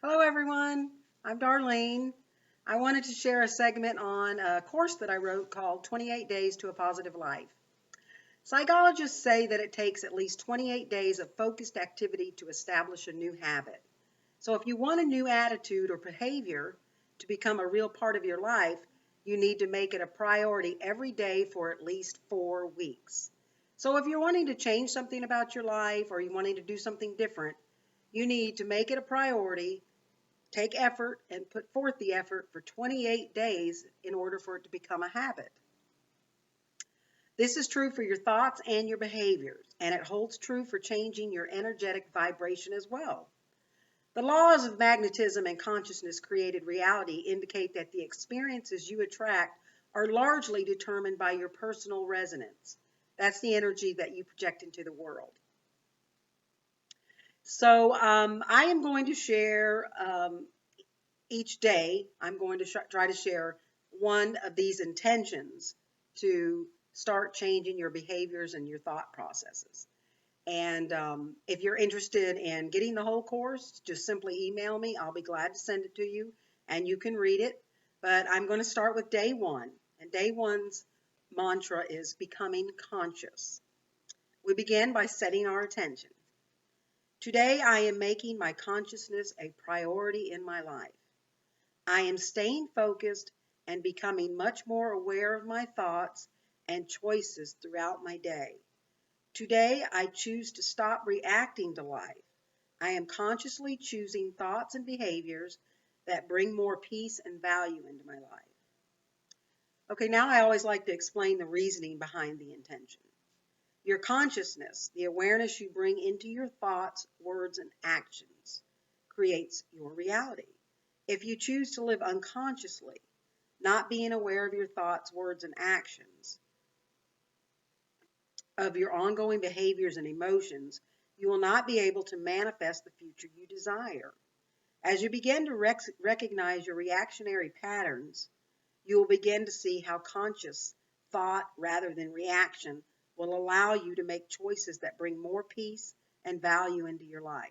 Hello, everyone. I'm Darlene. I wanted to share a segment on a course that I wrote called 28 Days to a Positive Life. Psychologists say that it takes at least 28 days of focused activity to establish a new habit. So, if you want a new attitude or behavior to become a real part of your life, you need to make it a priority every day for at least 4 weeks. So, if you're wanting to change something about your life or you're wanting to do something different, you need to make it a priority. Take effort and put forth the effort for 28 days in order for it to become a habit. This is true for your thoughts and your behaviors, and it holds true for changing your energetic vibration as well. The laws of magnetism and consciousness created reality indicate that the experiences you attract are largely determined by your personal resonance. That's the energy that you project into the world. So I am going to share each day, I'm going to try to share one of these intentions to start changing your behaviors and your thought processes. And if you're interested in getting the whole course, just simply email me. I'll be glad to send it to you and you can read it. But I'm going to start with day one. And day one's mantra is becoming conscious. We begin by setting our attention. Today, I am making my consciousness a priority in my life. I am staying focused and becoming much more aware of my thoughts and choices throughout my day. Today, I choose to stop reacting to life. I am consciously choosing thoughts and behaviors that bring more peace and value into my life. Okay, now I always like to explain the reasoning behind the intention. Your consciousness, the awareness you bring into your thoughts, words, and actions, creates your reality. If you choose to live unconsciously, not being aware of your thoughts, words, and actions, of your ongoing behaviors and emotions, you will not be able to manifest the future you desire. As you begin to recognize your reactionary patterns, you will begin to see how conscious thought rather than reaction will allow you to make choices that bring more peace and value into your life.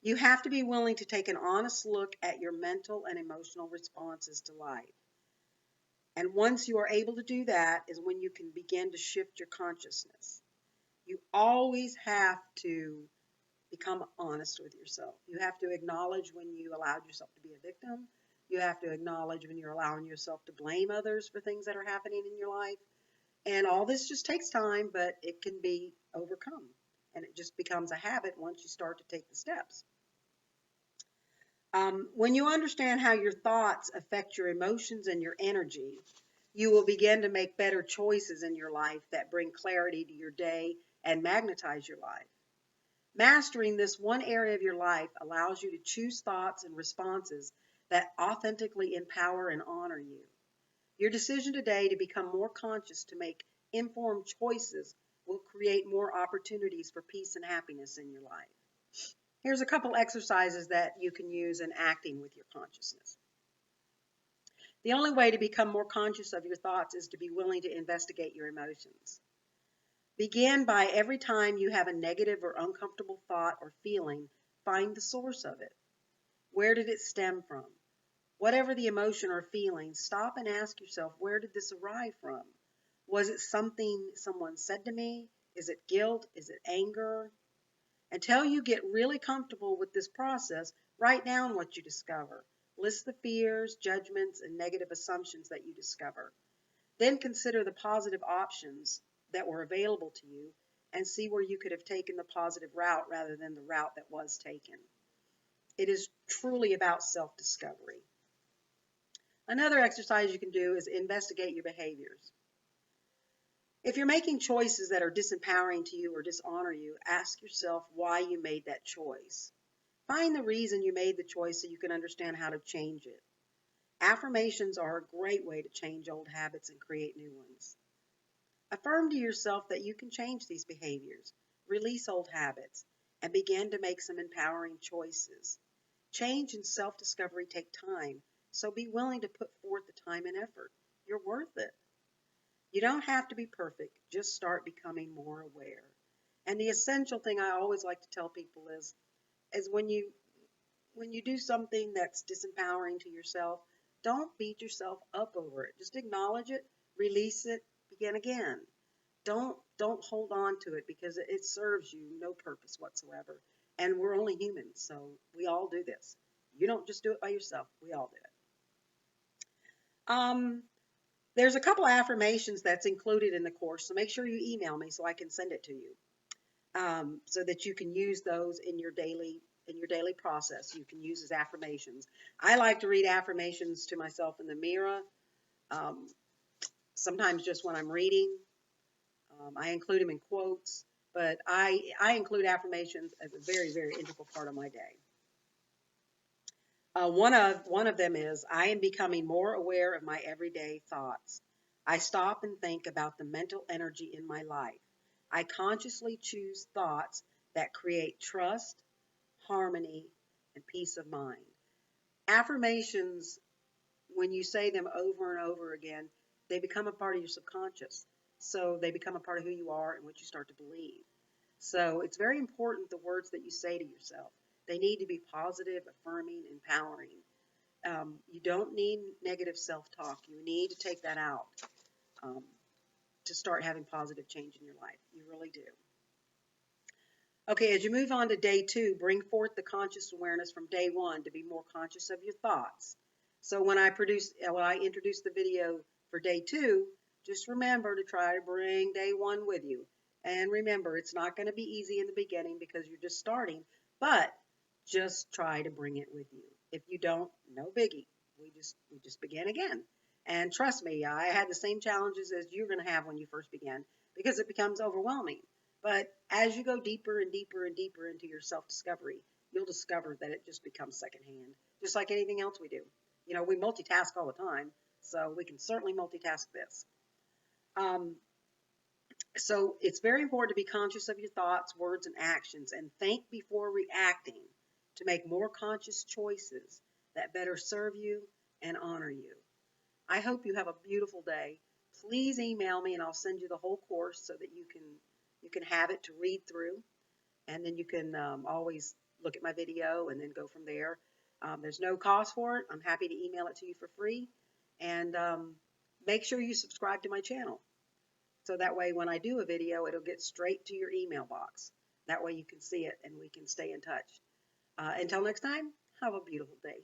You have to be willing to take an honest look at your mental and emotional responses to life. And once you are able to do that is when you can begin to shift your consciousness. You always have to become honest with yourself. You have to acknowledge when you allowed yourself to be a victim. You have to acknowledge when you're allowing yourself to blame others for things that are happening in your life. And all this just takes time, but it can be overcome. And it just becomes a habit once you start to take the steps. When you understand how your thoughts affect your emotions and your energy, you will begin to make better choices in your life that bring clarity to your day and magnetize your life. Mastering this one area of your life allows you to choose thoughts and responses that authentically empower and honor you. Your decision today to become more conscious to make informed choices will create more opportunities for peace and happiness in your life. Here's a couple exercises that you can use in acting with your consciousness. The only way to become more conscious of your thoughts is to be willing to investigate your emotions. Begin by every time you have a negative or uncomfortable thought or feeling, find the source of it. Where did it stem from? Whatever the emotion or feeling, stop and ask yourself, where did this arrive from? Was it something someone said to me? Is it guilt? Is it anger? Until you get really comfortable with this process, write down what you discover. List the fears, judgments, and negative assumptions that you discover. Then consider the positive options that were available to you and see where you could have taken the positive route rather than the route that was taken. It is truly about self-discovery. Another exercise you can do is investigate your behaviors. If you're making choices that are disempowering to you or dishonor you, ask yourself why you made that choice. Find the reason you made the choice so you can understand how to change it. Affirmations are a great way to change old habits and create new ones. Affirm to yourself that you can change these behaviors, release old habits, and begin to make some empowering choices. Change and self-discovery take time, so be willing to put forth the time and effort. You're worth it. You don't have to be perfect, just start becoming more aware. And the essential thing I always like to tell people is when you when you do something that's disempowering to yourself, don't beat yourself up over it. Just acknowledge it, release it, begin again. Don't hold on to it because it serves you no purpose whatsoever. And we're only humans, so we all do this. You don't just do it by yourself. We all do it. There's a couple of affirmations that's included in the course, so make sure you email me so I can send it to you, so that you can use those in your daily process. You can use as affirmations. I like to read affirmations to myself in the mirror. Um, Sometimes just when I'm reading, I include them in quotes, but I include affirmations as a very, very integral part of my day. One of them is, I am becoming more aware of my everyday thoughts. I stop and think about the mental energy in my life. I consciously choose thoughts that create trust, harmony, and peace of mind. Affirmations, when you say them over and over again, they become a part of your subconscious. So they become a part of who you are and what you start to believe. So it's very important, the words that you say to yourself. They need to be positive, affirming, empowering. You don't need negative self-talk. You need to take that out um, to start having positive change in your life. You really do. Okay, as you move on to day 2, bring forth the conscious awareness from day 1 to be more conscious of your thoughts. So when I introduced the video for day 2, just remember to try to bring day 1 with you. And remember, it's not going to be easy in the beginning because you're just starting, but just try to bring it with you. If you don't, no biggie. We just begin again. And trust me, I had the same challenges as you're going to have when you first began because it becomes overwhelming. But as you go deeper and deeper and deeper into your self-discovery, you'll discover that it just becomes secondhand, just like anything else we do. You know, we multitask all the time, so we can certainly multitask this. So it's very important to be conscious of your thoughts, words, and actions, and think before reacting to make more conscious choices that better serve you and honor you. I hope you have a beautiful day. Please email me and I'll send you the whole course so that you can have it to read through, and then you can always look at my video and then go from there. There's no cost for it. I'm happy to email it to you for free, and make sure you subscribe to my channel. So that way when I do a video, it'll get straight to your email box. That way you can see it and we can stay in touch. Until next time, have a beautiful day.